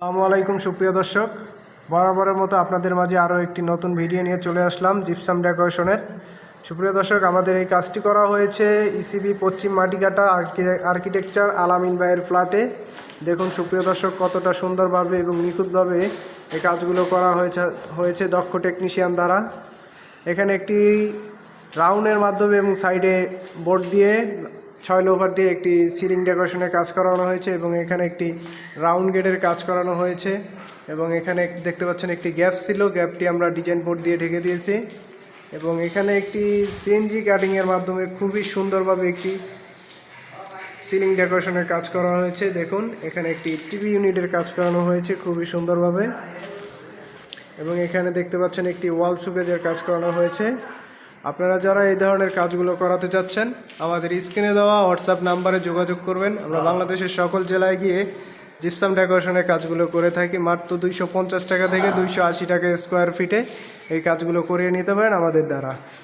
আসসালামু আলাইকুম সুপ্রিয় দর্শক, বরাবরের মতো আপনাদের মাঝে আরও একটি নতুন ভিডিও নিয়ে চলে আসলাম জিপসাম ডেকোরেশনের। সুপ্রিয় দর্শক, আমাদের এই কাজটি করা হয়েছে ইসিবি পশ্চিম মাটিকাটা আর্কিটেকচার আলামিন ভাইয়ের ফ্ল্যাটে। দেখুন সুপ্রিয় দর্শক, কতটা সুন্দরভাবে এবং নিখুঁতভাবে এই কাজগুলো করা হয়েছে দক্ষ টেকনিশিয়ান দ্বারা। এখানে একটি রাউন্ডের মাধ্যমে এবং সাইডে বোর্ড দিয়ে 6 লোভার দিয়ে একটি সিলিং ডেকোরেশনের কাজ করানো হয়েছে এবং এখানে একটি রাউন্ড গেটের কাজ করানো হয়েছে এবং এখানে দেখতে পাচ্ছেন একটি গ্যাপ ছিল, গ্যাপটি আমরা ডিজাইন বোর্ড দিয়ে ঢেকে দিয়েছি এবং এখানে একটি সিএনজি কাটিংয়ের মাধ্যমে খুবই সুন্দরভাবে একটি সিলিং ডেকোরেশনের কাজ করা হয়েছে। দেখুন এখানে একটি টিভি ইউনিটের কাজ করানো হয়েছে খুবই সুন্দরভাবে এবং এখানে দেখতে পাচ্ছেন একটি ওয়াল সুকেজের কাজ করানো হয়েছে। আপনারা যারা এই ধরনের কাজগুলো করাতে চাচ্ছেন আমাদের স্ক্রিনে দেওয়া হোয়াটসঅ্যাপ নাম্বারে যোগাযোগ করবেন। আমরা বাংলাদেশের সকল জেলায় গিয়ে জিপসাম ডেকোরেশনের কাজগুলো করে থাকি। মাত্র 250 টাকা থেকে 280 টাকা স্কোয়ার ফিটে এই কাজগুলো করিয়ে নিতে পারেন আমাদের দ্বারা।